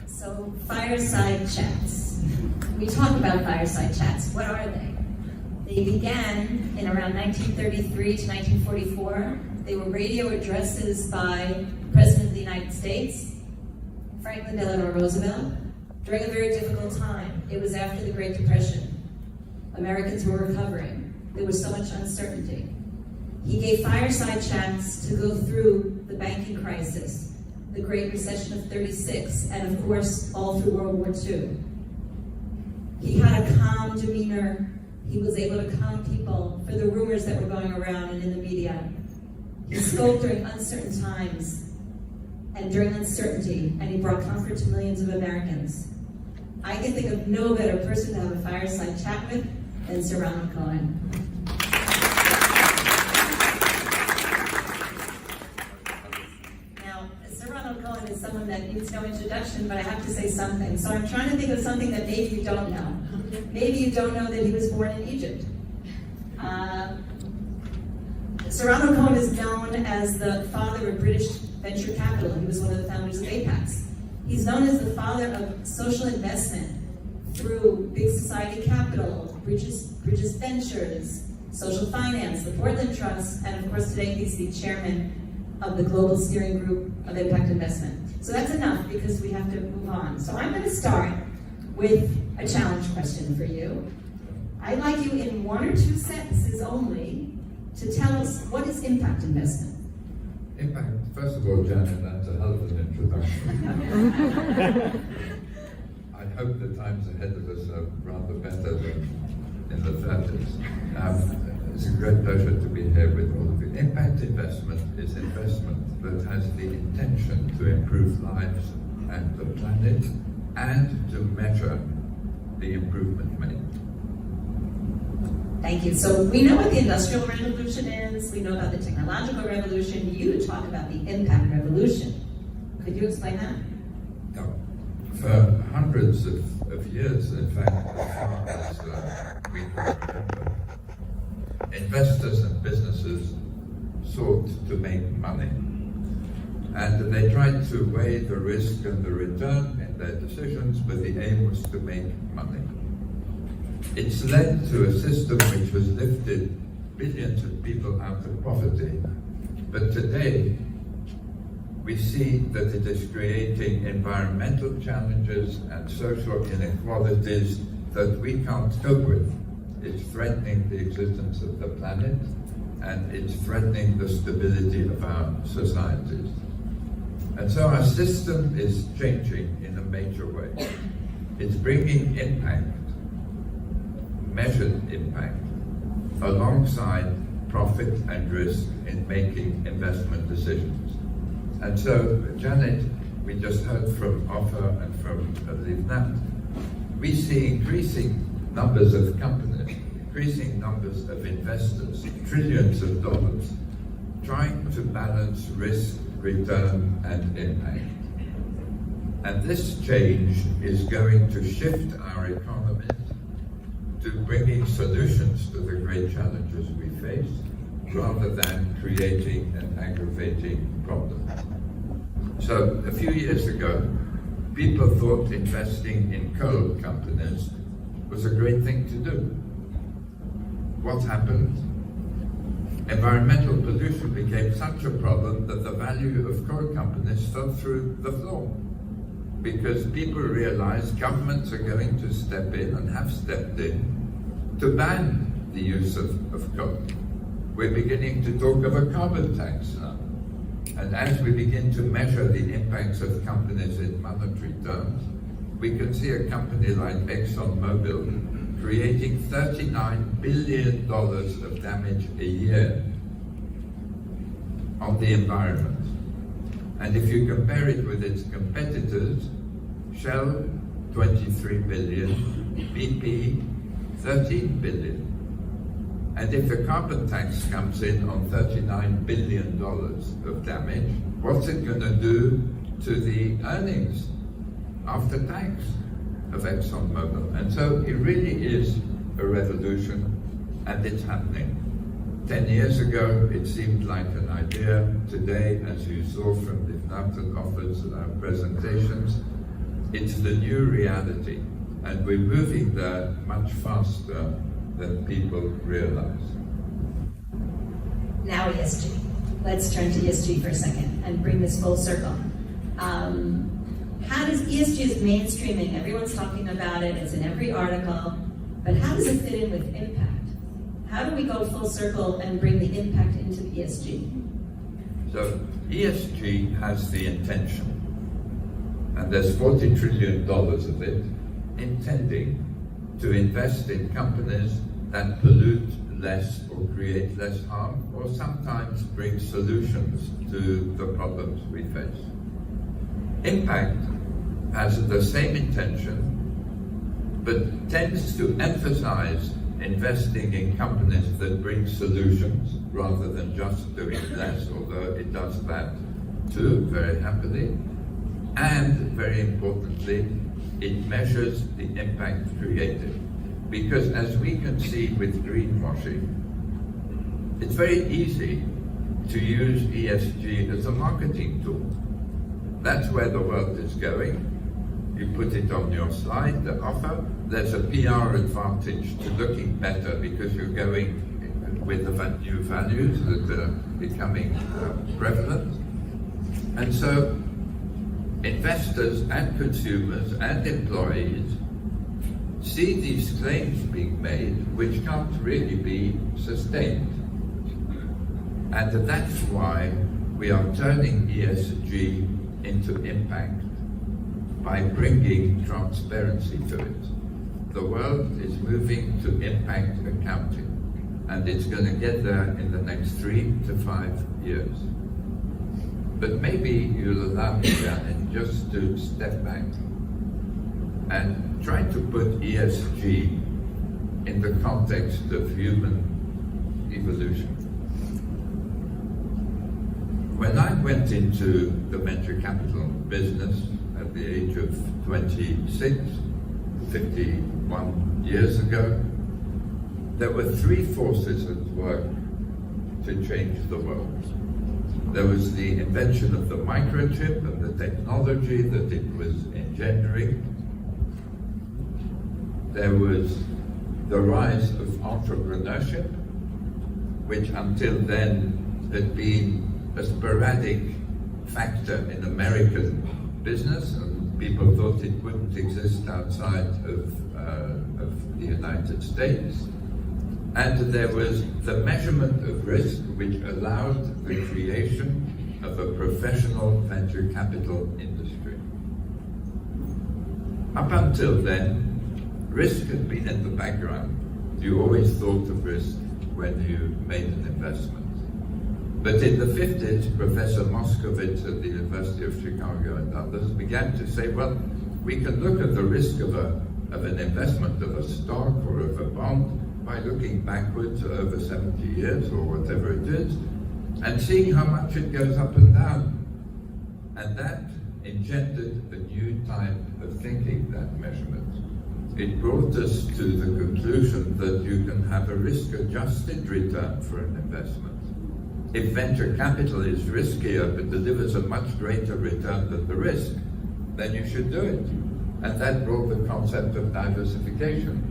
So, fireside chats. We talk about fireside chats. What are they? They began in around 1933 to 1944. They were radio addresses by the President of the United States, Franklin Delano Roosevelt, during a very difficult time. It was after the Great Depression. Americans were recovering. There was so much uncertainty. He gave fireside chats to go through the banking crisis, the Great Recession of '36, and of course, all through World War II. He had a calm demeanor. He was able to calm people for the rumors that were going around and in the media. He spoke during uncertain times and during uncertainty, and he brought comfort to millions of Americans. I can think of no better person to have a fireside chat with than Sir Ronald Cohen. Now, Sir Ronald Cohen is someone that needs no introduction, but I have to say something. So I'm trying to think of something that maybe you don't know. Maybe you don't know that he was born in Egypt. Sir Ronald Cohen is known as the father of British venture capital. He was one of the founders of APACS. He's known as the father of social investment through big society capital, Bridges Ventures, social finance, the Portland Trust, and of course today he's the chairman of the global steering group of impact investment. So that's enough because we have to move on. So I'm going to start with a challenge question for you. I'd like you in one or two sentences only to tell us what is impact investment. Impact, first of all, Janet, that's a hell of an introduction. I hope the times ahead of us are rather better than in the 30s. It's a great pleasure to be here with all of you. Impact investment is investment that has the intention to improve lives and the planet and to measure the improvement made. Thank you. So we know what the Industrial Revolution is, we know about the technological revolution, you talk about the impact revolution. Could you explain that? Yeah. For hundreds of years, in fact, as far as we can remember, investors and businesses sought to make money. And they tried to weigh the risk and the return in their decisions, but the aim was to make money. It's led to a system which has lifted billions of people out of poverty. But today, we see that it is creating environmental challenges and social inequalities that we can't cope with. It's threatening the existence of the planet, and it's threatening the stability of our societies. And so our system is changing in a major way. It's bringing impact, measured impact, alongside profit and risk in making investment decisions. And so, Janet, we just heard from Ofer and from Livnat, we see increasing numbers of companies, increasing numbers of investors, trillions of dollars, trying to balance risk, return, and impact. And this change is going to shift our economies to bringing solutions to the great challenges we face, rather than creating and aggravating problems. So a few years ago, people thought investing in coal companies was a great thing to do. What happened? Environmental pollution became such a problem that the value of coal companies fell through the floor, because people realized governments are going to step in and have stepped in to ban the use of coal. We're beginning to talk of a carbon tax now. And as we begin to measure the impacts of companies in monetary terms, we can see a company like ExxonMobil creating $39 billion of damage a year on the environment. And if you compare it with its competitors, Shell, 23 billion, BP, 13 billion. And if the carbon tax comes in on $39 billion of damage, what's it going to do to the earnings after tax of ExxonMobil? And so it really is a revolution, and it's happening. 10 years ago, it seemed like an idea. Today, as you saw from the Livnat and Offer's presentations, It's the new reality, and we're moving there much faster than people realize. Now ESG. Let's turn to ESG for a second and bring this full circle. How does ESG is mainstreaming? Everyone's talking about it. It's in every article. But how does it fit in with impact? How do we go full circle and bring the impact into the ESG? So ESG has the intention, and there's $40 trillion of it, intending to invest in companies that pollute less or create less harm, or sometimes bring solutions to the problems we face. Impact has the same intention, but tends to emphasize investing in companies that bring solutions rather than just doing less, although it does that too, very happily. And very importantly, it measures the impact created. Because as we can see with greenwashing, it's very easy to use ESG as a marketing tool. That's where the world is going. You put it on your slide, the offer. There's a PR advantage to looking better because you're going with the new values that are becoming prevalent. And so investors and consumers and employees see these claims being made which can't really be sustained. And that's why we are turning ESG into impact by bringing transparency to it. The world is moving to impact accounting, and it's going to get there in the next 3 to 5 years. But maybe you'll allow me, Janet, just to step back and try to put ESG in the context of human evolution. When I went into the venture capital business at the age of 26, 51 years ago, there were 3 forces at work to change the world. There was the invention of the microchip and the technology that it was engendering. There was the rise of entrepreneurship, which until then had been a sporadic factor in American business, and people thought it wouldn't exist outside of the United States. And there was the measurement of risk, which allowed the creation of a professional venture capital industry. Up until then, risk had been in the background. You always thought of risk when you made an investment. But in the 50s, Professor Moscovitz at the University of Chicago and others began to say, well, we can look at the risk of an investment of a stock or of a bond by looking backwards over 70 years or whatever it is, and seeing how much it goes up and down. And that engendered a new type of thinking, that measurement. It brought us to the conclusion that you can have a risk-adjusted return for an investment. If venture capital is riskier but delivers a much greater return than the risk, then you should do it. And that brought the concept of diversification.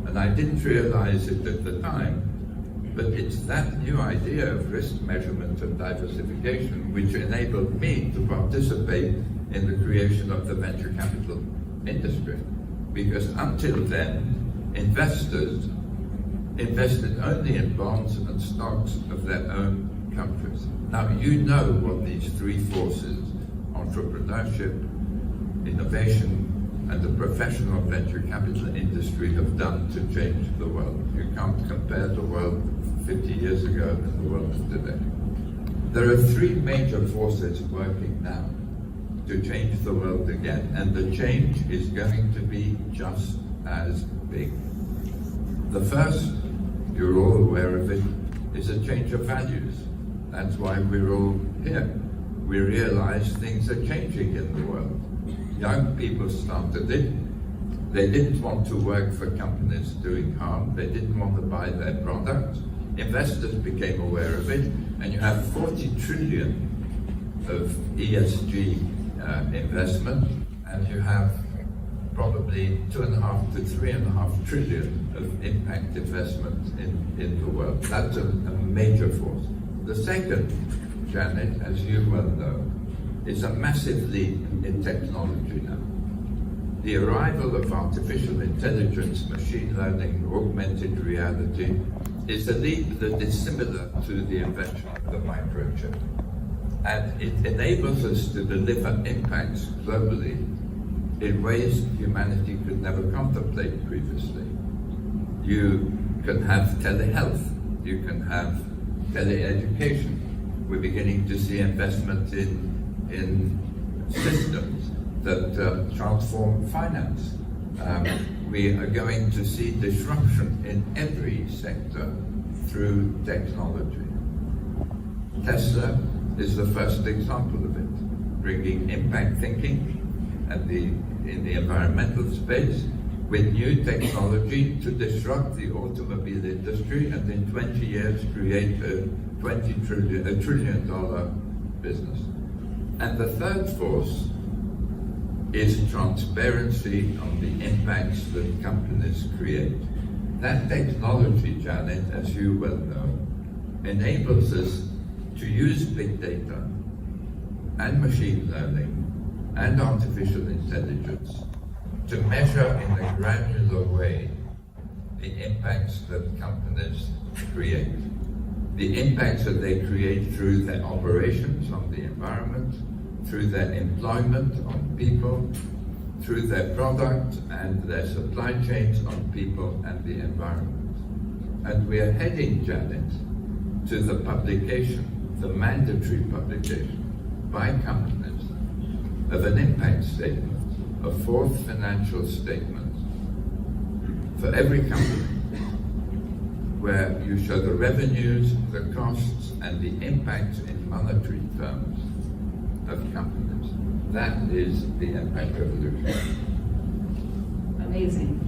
And I didn't realize it at the time, but it's that new idea of risk measurement and diversification which enabled me to participate in the creation of the venture capital industry. Because until then, investors invested only in bonds and stocks of their own countries. Now, you know what these 3 forces, entrepreneurship, innovation, and the professional venture capital industry have done to change the world. You can't compare the world 50 years ago and the world today. There are 3 major forces working now to change the world again, and the change is going to be just as big. The first, you're all aware of it, is a change of values. That's why we're all here. We realize things are changing in the world. Young people started it. They didn't want to work for companies doing harm. They didn't want to buy their products. Investors became aware of it, and you have 40 trillion of ESG investment, and you have probably 2.5 to 3.5 trillion of impact investment in the world. That's a major force. The second, Janet, as you well know, is a massive leap in technology now. The arrival of artificial intelligence, machine learning, augmented reality is a leap that is similar to the invention of the microchip. And it enables us to deliver impacts globally in ways humanity could never contemplate previously. You can have telehealth, you can have teleeducation. We're beginning to see investment in systems that transform finance. We are going to see disruption in every sector through technology. Tesla is the first example of it, bringing impact thinking in the environmental space with new technology to disrupt the automobile industry and in 20 years create a $1 trillion business. And the third force is transparency on the impacts that companies create. That technology, Janet, as you well know, enables us to use big data and machine learning and artificial intelligence to measure in a granular way the impacts that companies create. The impacts that they create through their operations on the environment, through their employment on people, through their product and their supply chains on people and the environment. And we are heading, Janet, to the publication, the mandatory publication by companies of an impact statement, a fourth financial statement for every company, where you show the revenues, the costs, and the impact in monetary terms of companies. That is the impact revolution. Amazing.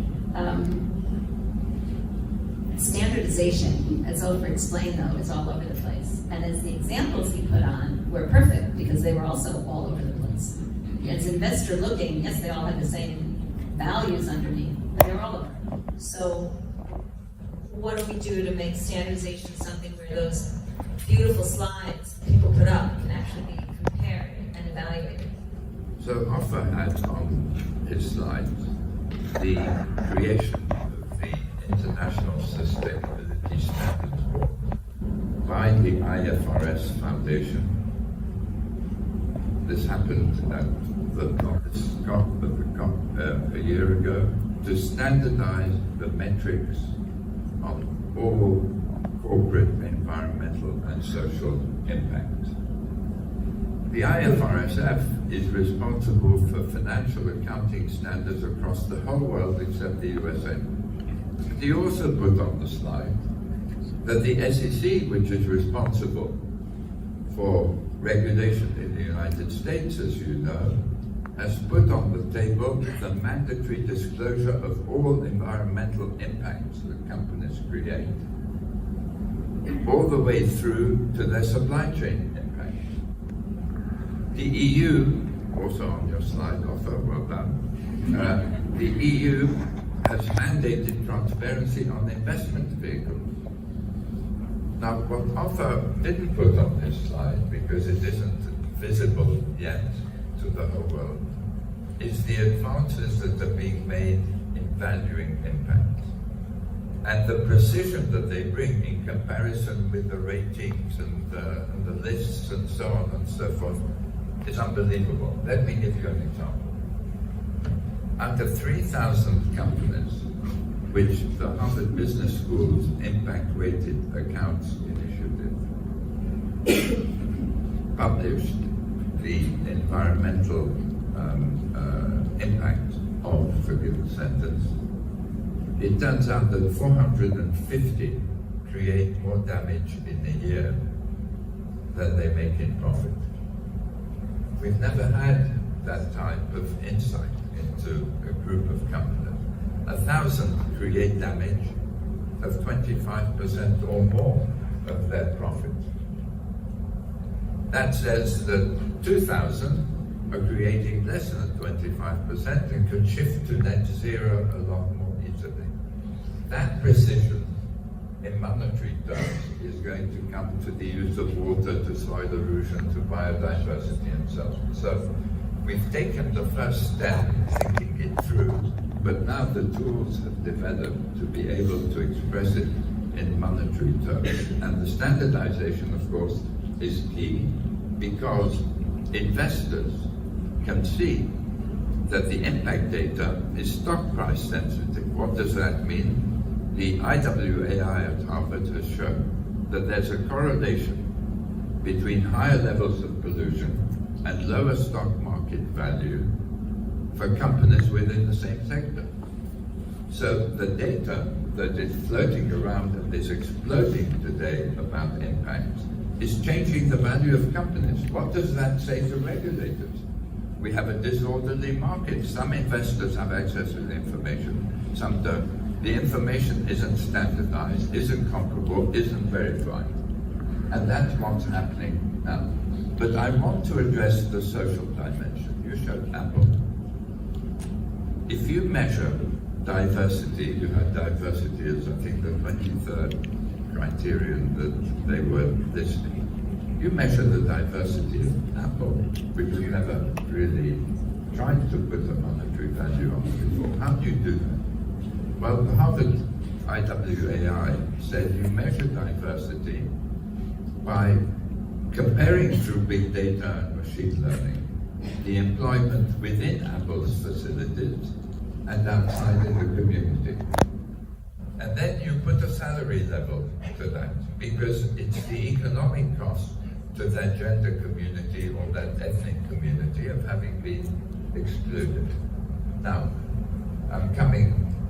Standardization, as Ofer explained though, is all over the place. And as the examples he put on were perfect because they were also all over the place. As investor looking, yes, they all had the same values underneath, but they're all over. So what do we do to make standardization something where those beautiful slides people put up can actually be compared and evaluated? So Ofer had on his slides the creation of the International Sustainability Standards Board by the IFRS Foundation. This happened at the COP a year ago to standardize the metrics on all corporate, environmental, and social impact. The IFRSF is responsible for financial accounting standards across the whole world except the USA. But he also put on the slide that the SEC, which is responsible for regulation in the United States, as you know, has put on the table the mandatory disclosure of all environmental impacts that companies create, all the way through to their supply chain impact. The EU, also on your slide, Ofer, well done, the EU has mandated transparency on investment vehicles. Now, what Ofer didn't put on this slide, because it isn't visible yet to the whole world, is the advances that are being made in valuing impact and the precision that they bring in comparison with the ratings and the lists and so on and so forth is unbelievable. Let me give you an example. Out of 3,000 companies which the Harvard Business School's Impact-Weighted Accounts Initiative published the environmental impact of, forgive the sentence, it turns out that 450 create more damage in a year than they make in profit. We've never had that type of insight into a group of companies. 1,000 create damage of 25% or more of their profit. That says that 2,000 are creating less than 25% and can shift to net zero a lot more easily. That precision in monetary terms is going to come to the use of water, to soil erosion, to biodiversity and so on. So we've taken the first step thinking it through, but now the tools have developed to be able to express it in monetary terms. And the standardization, of course, is key because investors can see that the impact data is stock price sensitive. What does that mean? The IWAI at Harvard has shown that there's a correlation between higher levels of pollution and lower stock market value for companies within the same sector. So the data that is floating around and is exploding today about impact is changing the value of companies. What does that say to regulators? We have a disorderly market. Some investors have access to the information, some don't. The information isn't standardized, isn't comparable, isn't verified. And that's what's happening now. But I want to address the social dimension. You showed Apple. If you measure diversity, you had diversity as, I think, the 23rd criterion that they were listing. You measure the diversity of Apple, which we never really tried to put a monetary value on before. How do you do that? Well, the Harvard IWAI said you measure diversity by comparing through big data and machine learning the employment within Apple's facilities and outside in the community. And then you put a salary level to that because it's the economic cost to that gender community or that ethnic community of having been excluded. Now,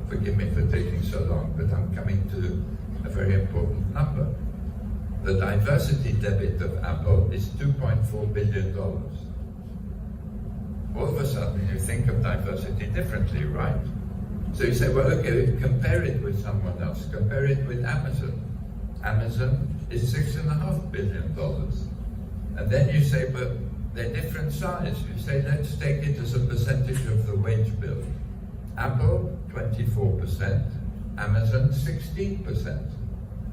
forgive me for taking so long, but I'm coming to a very important number. The diversity debit of Apple is $2.4 billion. All of a sudden you think of diversity differently, right? So you say, well, okay, compare it with someone else. Compare it with Amazon. Amazon is $6.5 billion. And then you say, but they're different size. You say, let's take it as a percentage of the wage bill. Apple, 24%, Amazon, 16%.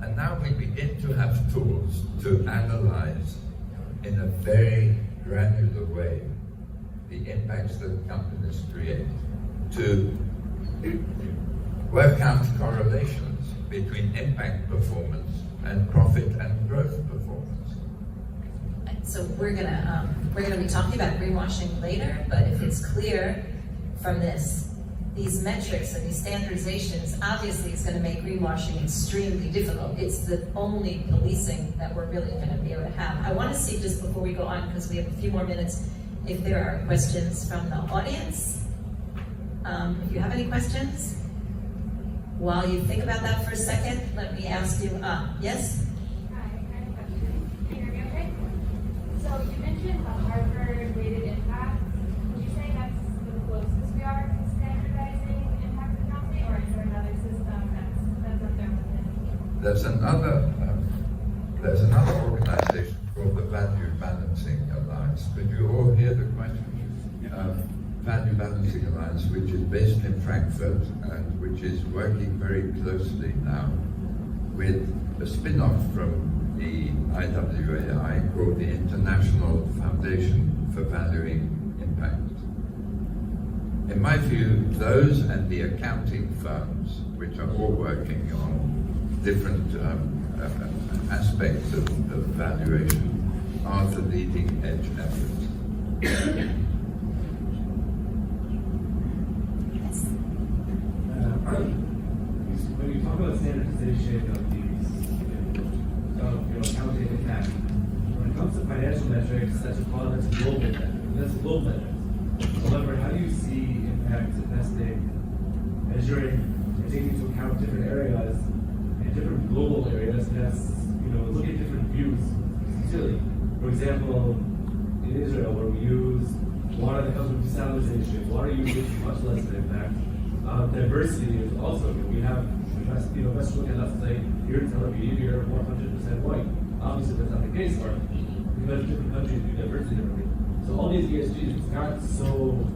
And now we begin to have tools to analyze in a very granular way the impacts that companies create, to work out correlations between impact performance and profit and growth performance. So we're gonna be talking about greenwashing later, but if it's clear from these metrics and these standardizations, obviously it's going to make greenwashing extremely difficult. It's the only policing that we're really going to be able to have. I want to see, just before we go on, because we have a few more minutes, if there are questions from the audience. If you have any questions, while you think about that for a second, let me ask you, yes? Hi, I have a question. Can you hear me okay? So you mentioned the Harvard rated impact. Would you say that's the closest we are to standardizing impact accounting, or is there another system that's up there with it? There's another organization called the Value Balancing Alliance. Could you all hear the question? Value Balancing Alliance, which is based in Frankfurt and which is working very closely now with a spin-off from the IWAI called the International Foundation for Valuing Impact. In my view, those and the accounting firms, which are all working on different aspects of valuation, are the leading edge efforts. When you talk about standardization of these, accounting impact, when it comes to financial metrics, that's global metrics. However, how do you see impact investing, measuring, and taking into account different areas and different global areas? That's look at different views. Silly. For example, in Israel, where we use water that comes from desalinization, water usage is much less of an impact. Diversity is also, we have, let's look at, let's say, here in Tel Aviv, you're 100% white. Obviously, that's not the case, or because different countries do diversity differently. So all these ESGs, it's not so,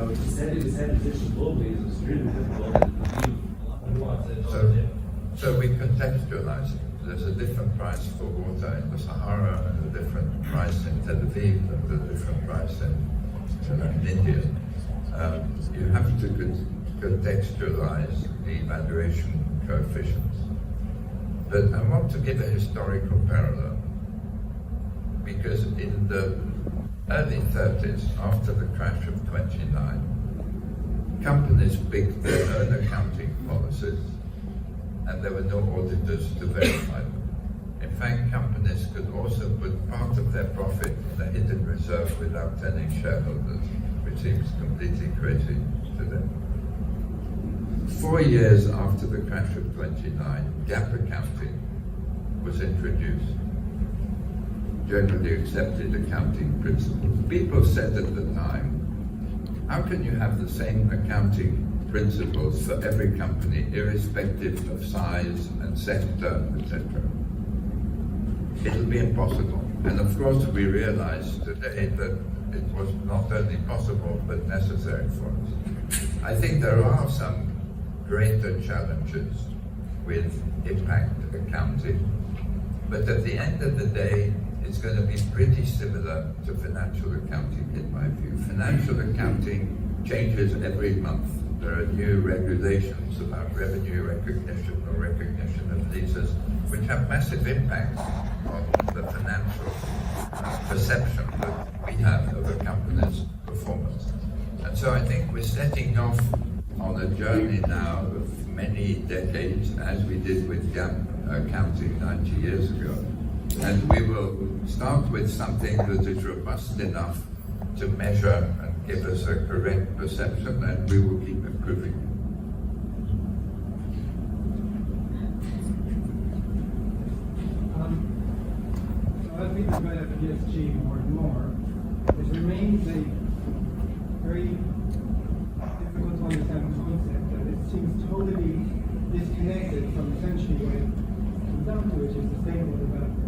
descending position globally is extremely difficult and a lot of nuances. So we contextualize it. There's a different price for water in the Sahara, and a different price in Tel Aviv, and a different price in India. You have to contextualize the evaluation coefficients. But I want to give a historical parallel, because in the early 30s, after the crash of 29, companies picked their own accounting policies, and there were no auditors to verify them. In fact, companies could also put part of their profit in a hidden reserve without telling shareholders, which seems completely crazy to them. 4 years after the crash of 29, GAAP accounting was introduced. Generally accepted accounting principles. People said at the time, how can you have the same accounting principles for every company, irrespective of size and sector, etc.? It'll be impossible. And of course, we realize today that it was not only possible, but necessary for us. I think there are some greater challenges with impact accounting, but at the end of the day, it's going to be pretty similar to financial accounting, in my view. Financial accounting changes every month. There are new regulations about revenue recognition or recognition of leases, which have massive impact on the financial perception that we have of a company's performance. And so I think we're setting off on a journey now of many decades, as we did with GAAP accounting 90 years ago. And we will start with something that is robust enough to measure and give us a correct perception, and we will keep improving. So as we develop ESG more and more, it remains a very difficult to understand concept that it seems totally disconnected from essentially what it comes down to, which is sustainable development.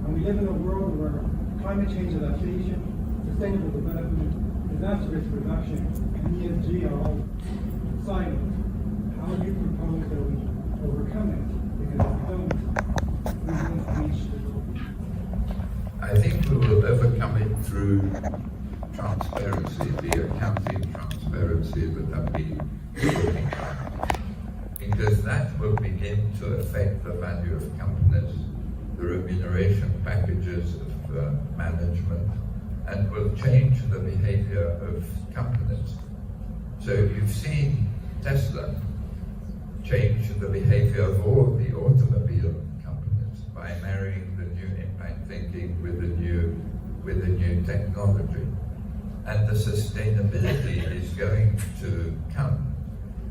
And we live in a world where climate change adaptation, sustainable development, disaster risk reduction, and ESG are all silos. How do you propose that we overcome it? Because if we don't, we won't reach the goal. I think we will overcome it through transparency, the accounting transparency that I've been talking about, because that will begin to affect the value of companies, the remuneration packages of management, and will change the behavior of companies. So you've seen Tesla change the behavior of all the automobile companies by marrying the new impact thinking with the new technology. And the sustainability is going to come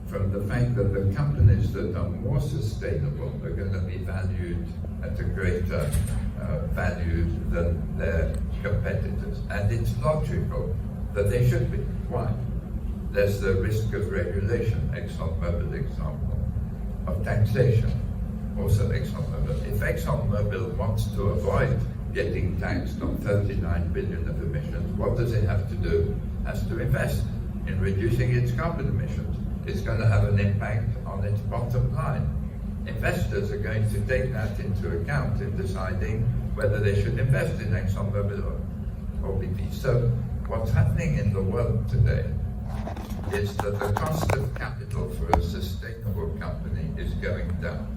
from the fact that the companies that are more sustainable are going to be valued at a greater value than their competitors. And it's logical that they should be. Why? There's the risk of regulation, ExxonMobil example, of taxation, also ExxonMobil. If ExxonMobil wants to avoid getting taxed on 39 billion of emissions, what does it have to do? It has to invest in reducing its carbon emissions. It's going to have an impact on its bottom line. Investors are going to take that into account in deciding whether they should invest in ExxonMobil or BP. So what's happening in the world today is that the cost of capital for a sustainable company is going down.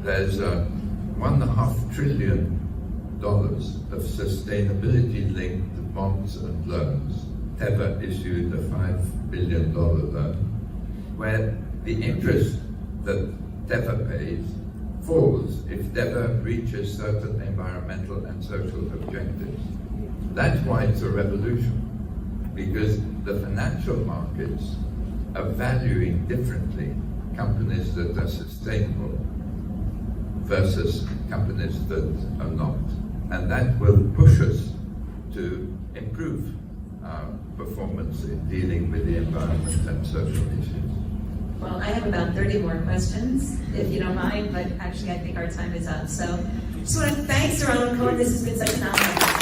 There's $1.5 trillion of sustainability-linked bonds and loans. Teva issued a $5 billion loan, where the interest that Teva pays falls if Teva reaches certain environmental and social objectives. That's why it's a revolution, because the financial markets are valuing differently companies that are sustainable versus companies that are not. And that will push us to improve our performance in dealing with the environment and social issues. Well, I have about 30 more questions, if you don't mind, but actually I think our time is up. So just want to thank Ronald Cohen. This has been such an honor.